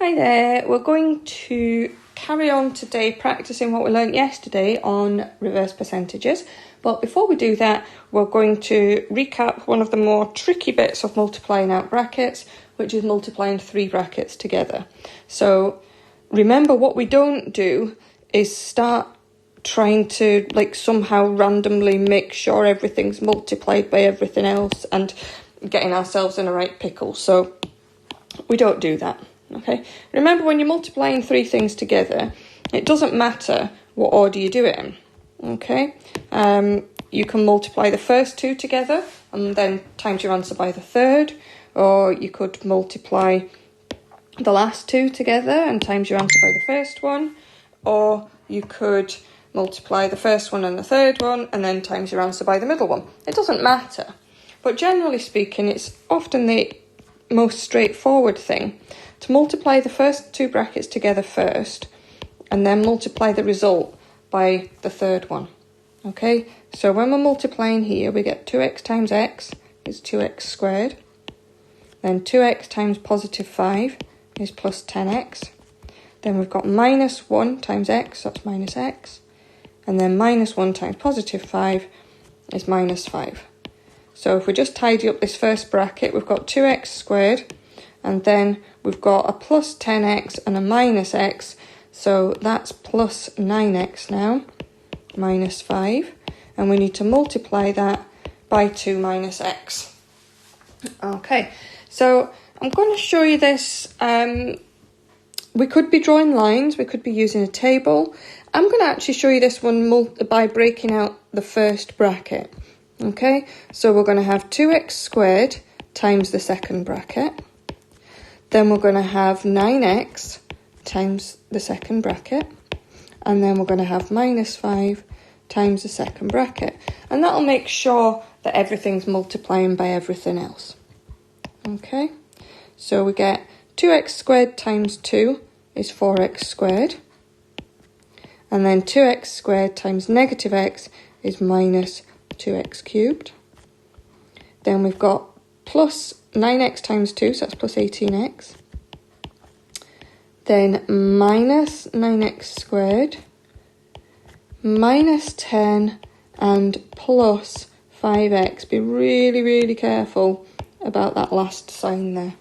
Hi there, we're going to carry on today practicing what we learnt yesterday on reverse percentages. But before we do that, we're going to recap one of the more tricky bits of multiplying out brackets, which is multiplying three brackets together. So remember, what we don't do is start trying to somehow randomly make sure everything's multiplied by everything else and getting ourselves in a right pickle. So we don't do that. Okay. Remember, when you're multiplying three things together, it doesn't matter what order you do it in. Okay. You can multiply the first two together and then times your answer by the third, or you could multiply the last two together and times your answer by the first one, or you could multiply the first one and the third one and then times your answer by the middle one. It doesn't matter. But generally speaking, it's often the most straightforward thing to multiply the first two brackets together first and then multiply the result by the third one. Okay, so when we're multiplying here, we get 2x times x is 2x squared. Then 2x times positive 5 is plus 10x. Then we've got minus 1 times x, that's minus x. And then minus 1 times positive 5 is minus 5. So if we just tidy up this first bracket, we've got 2x squared, and then we've got a plus 10x and a minus x, so that's plus 9x now, minus 5, and we need to multiply that by 2 minus x. Okay, so I'm going to show you this. We could be drawing lines, we could be using a table. I'm going to actually show you this one by breaking out the first bracket. Okay, so we're going to have 2x squared times the second bracket. Then we're going to have 9x times the second bracket. And then we're going to have minus 5 times the second bracket. And that'll make sure that everything's multiplying by everything else. Okay, so we get 2x squared times 2 is 4x squared. And then 2x squared times negative x is minus 2x cubed. Then we've got plus 9x times 2, so that's plus 18x. Then minus 9x squared, minus 10, and plus 5x. Be really, really careful about that last sign there.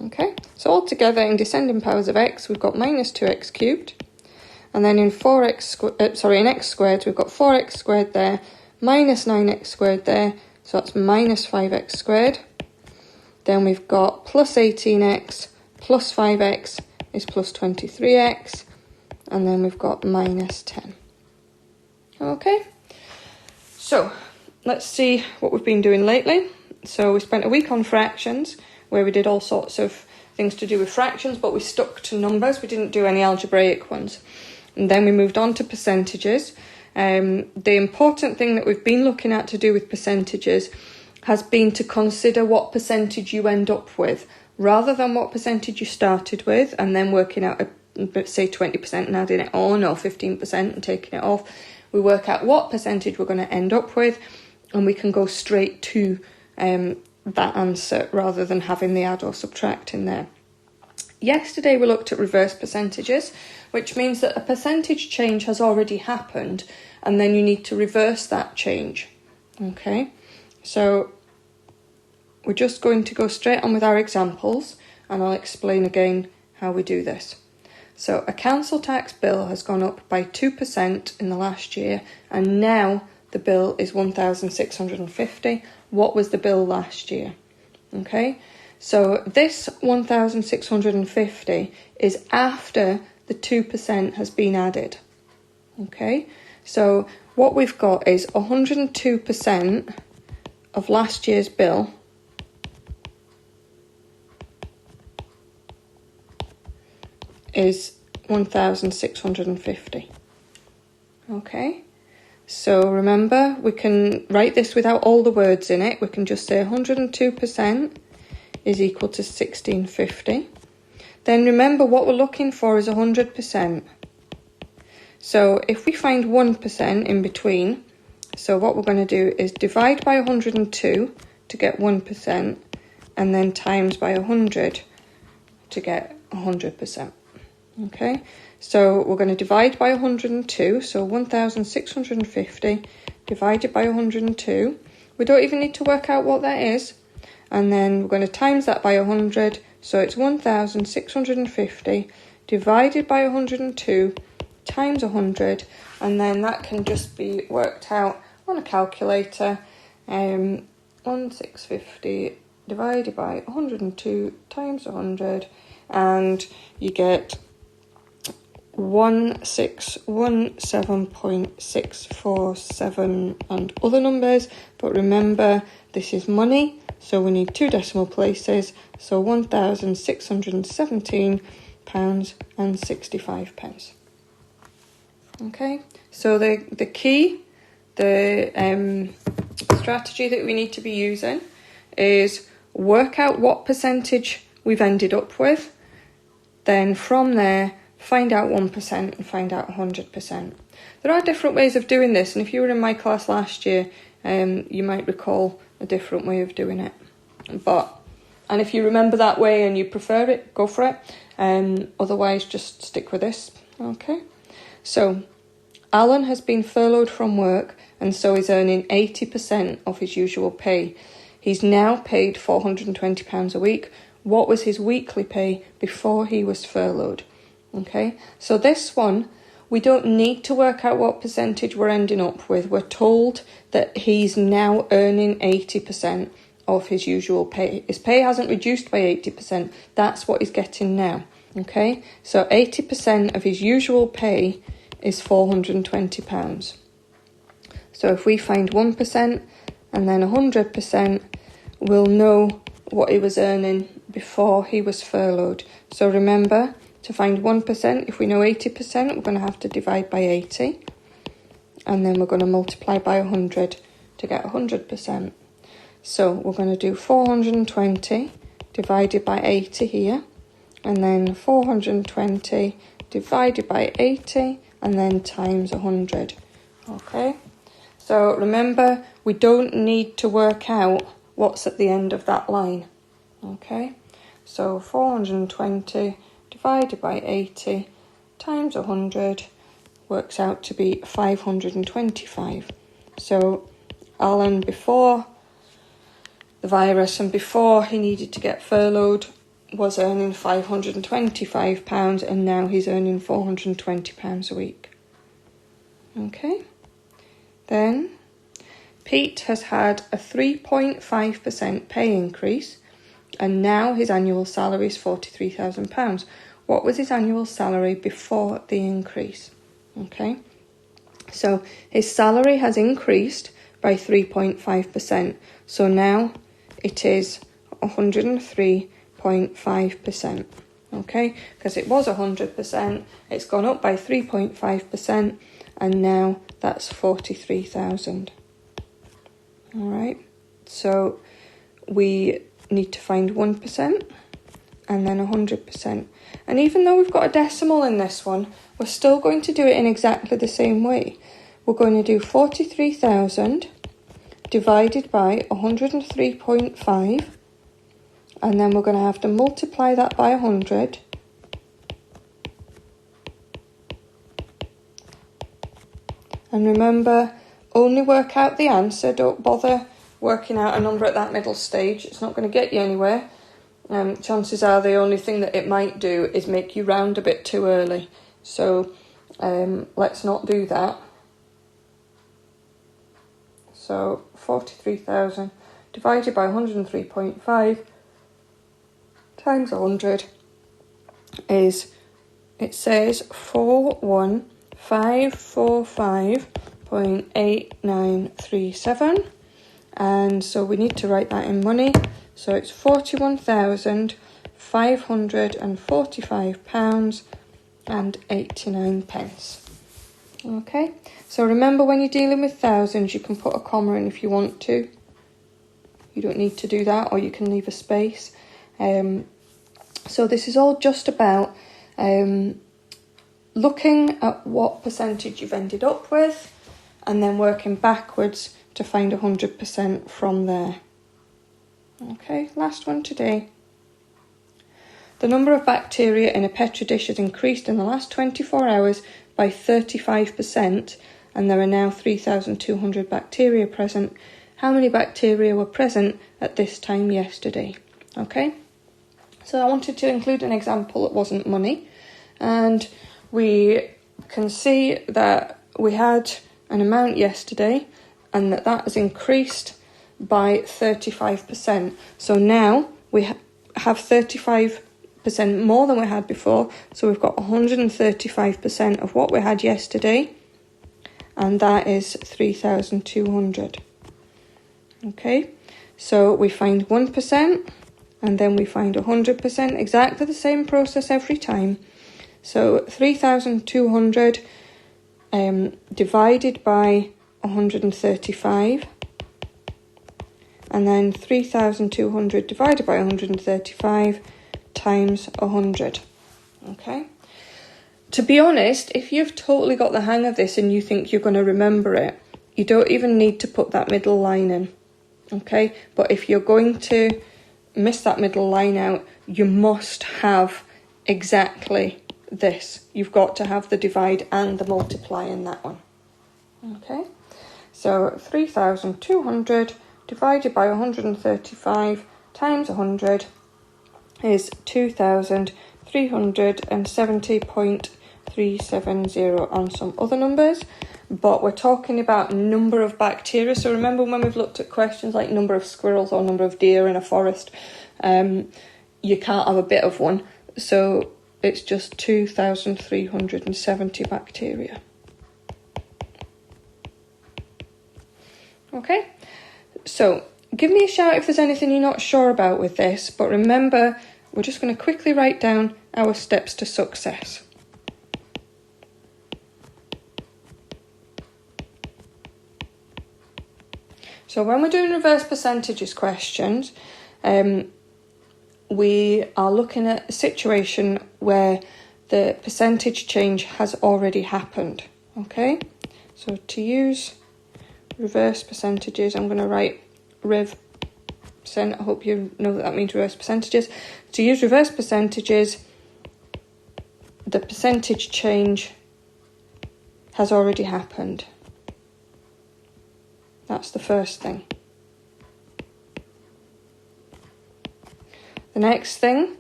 Okay, so altogether in descending powers of x, we've got minus 2x cubed. And then in in x squared, we've got 4x squared there, minus 9x squared there, so that's minus 5x squared. Then we've got plus 18x plus 5x is plus 23x. And then we've got minus 10. Okay, so let's see what we've been doing lately. So we spent a week on fractions, where we did all sorts of things to do with fractions, but we stuck to numbers. We didn't do any algebraic ones. And then we moved on to percentages. The important thing that we've been looking at to do with percentages has been to consider what percentage you end up with, rather than what percentage you started with and then working out, say 20% and adding it on, or 15% and taking it off. We work out what percentage we're going to end up with, and we can go straight to that answer rather than having the add or subtract in there. Yesterday we looked at reverse percentages, which means that a percentage change has already happened and then you need to reverse that change. Okay, so we're just going to go straight on with our examples, and I'll explain again how we do this. So a council tax bill has gone up by 2% in the last year, and now the bill is 1,650. What was the bill last year? Okay, so this 1,650 is after the 2% has been added. Okay, so what we've got is 102% of last year's bill is 1,650. Okay, so remember, we can write this without all the words in it. We can just say 102% is equal to 1650. Then remember, what we're looking for is 100%. So if we find 1% in between, so what we're going to do is divide by 102 to get 1%, and then times by 100 to get 100%. Okay, so we're going to divide by 102, so 1,650 divided by 102. We don't even need to work out what that is. And then we're going to times that by 100, so it's 1,650 divided by 102 times 100, and then that can just be worked out on a calculator. 1,650 divided by 102 times 100, and you get 1617.647 and other numbers, but remember this is money, so we need 2 decimal places, so £1,617.65. Okay, so the key, the strategy that we need to be using is work out what percentage we've ended up with, then from there find out 1% and find out 100%. There are different ways of doing this, and if you were in my class last year, you might recall a different way of doing it. And if you remember that way and you prefer it, go for it. Otherwise, just stick with this. Okay. So, Alan has been furloughed from work and so is earning 80% of his usual pay. He's now paid £420 a week. What was his weekly pay before he was furloughed? Okay, so this one, we don't need to work out what percentage we're ending up with. We're told that he's now earning 80% of his usual pay. His pay hasn't reduced by 80%. That's what he's getting now. Okay, so 80% of his usual pay is £420. So if we find 1% and then 100%, we'll know what he was earning before he was furloughed. So remember, to find 1%, if we know 80%, we're going to have to divide by 80. And then we're going to multiply by 100 to get 100%. So we're going to do 420 divided by 80 here. And then 420 divided by 80 and then times 100. Okay, so remember, we don't need to work out what's at the end of that line. Okay, so 420 divided by 80 times 100 works out to be 525. So Alan, before the virus and before he needed to get furloughed, was earning £525 and now he's earning £420 a week. Okay, then Pete has had a 3.5% pay increase and now his annual salary is £43,000. What was his annual salary before the increase? Okay, so his salary has increased by 3.5%. So now it is 103.5%. Okay, because it was 100%, it's gone up by 3.5%, and now that's 43,000. All right, so we need to find 1% and then 100%. And even though we've got a decimal in this one, we're still going to do it in exactly the same way. We're going to do 43,000 divided by 103.5, and then we're going to have to multiply that by 100. And remember, only work out the answer, don't bother working out a number at that middle stage. It's not going to get you anywhere. Chances are the only thing that it might do is make you round a bit too early. So let's not do that. So 43,000 divided by 103.5 times 100 is, it says 41545.8937. And so we need to write that in money. So it's £41,545.89. Okay, so remember, when you're dealing with thousands, you can put a comma in if you want to. You don't need to do that, or you can leave a space. So this is all just about looking at what percentage you've ended up with and then working backwards to find 100% from there. Okay, last one today. The number of bacteria in a Petri dish has increased in the last 24 hours by 35%, and there are now 3,200 bacteria present. How many bacteria were present at this time yesterday? Okay, so I wanted to include an example that wasn't money, and we can see that we had an amount yesterday and that has increased by 35%. So now we have 35% more than we had before, so we've got 135% of what we had yesterday, and that is 3,200. Okay, so we find 1% and then we find 100%, exactly the same process every time. So 3,200 divided by 135, and then 3,200 divided by 135 times 100. Okay. To be honest, if you've totally got the hang of this and you think you're going to remember it, you don't even need to put that middle line in. Okay, but if you're going to miss that middle line out, you must have exactly this. You've got to have the divide and the multiply in that one. Okay, so 3,200 divided by 135 times 100 is 2,370.370 on some other numbers, but we're talking about number of bacteria. So remember when we've looked at questions like number of squirrels or number of deer in a forest, you can't have a bit of one, so it's just 2,370 bacteria. Okay, so give me a shout if there's anything you're not sure about with this, but remember, we're just going to quickly write down our steps to success. So when we're doing reverse percentages questions, we are looking at a situation where the percentage change has already happened. Okay, so to use reverse percentages, I'm going to write rev percent. I hope you know that means reverse percentages. To use reverse percentages, the percentage change has already happened. That's the first thing. The next thing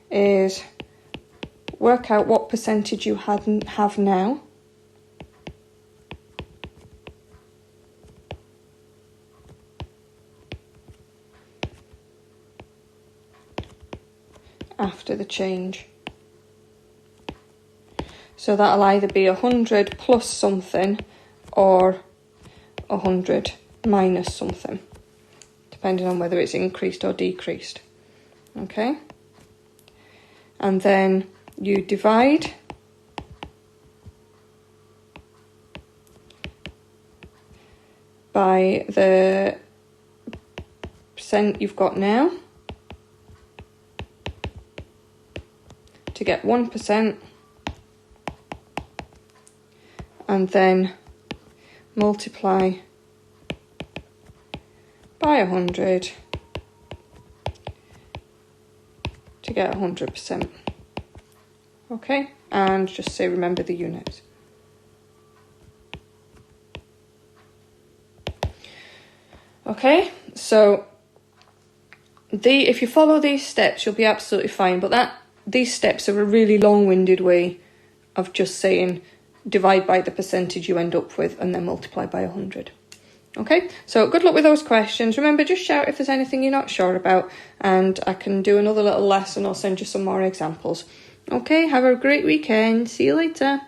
is work out what percentage you have now. After the change. So that'll either be 100 plus something or 100 minus something, depending on whether it's increased or decreased. Okay, and then you divide by the percent you've got now to get 1%, and then multiply by 100 to get 100%. Okay, and just say remember the units. Okay, so if you follow these steps, you'll be absolutely fine, but these steps are a really long-winded way of just saying divide by the percentage you end up with and then multiply by 100. Okay, so good luck with those questions. Remember, just shout if there's anything you're not sure about, and I can do another little lesson or send you some more examples. Okay, have a great weekend. See you later.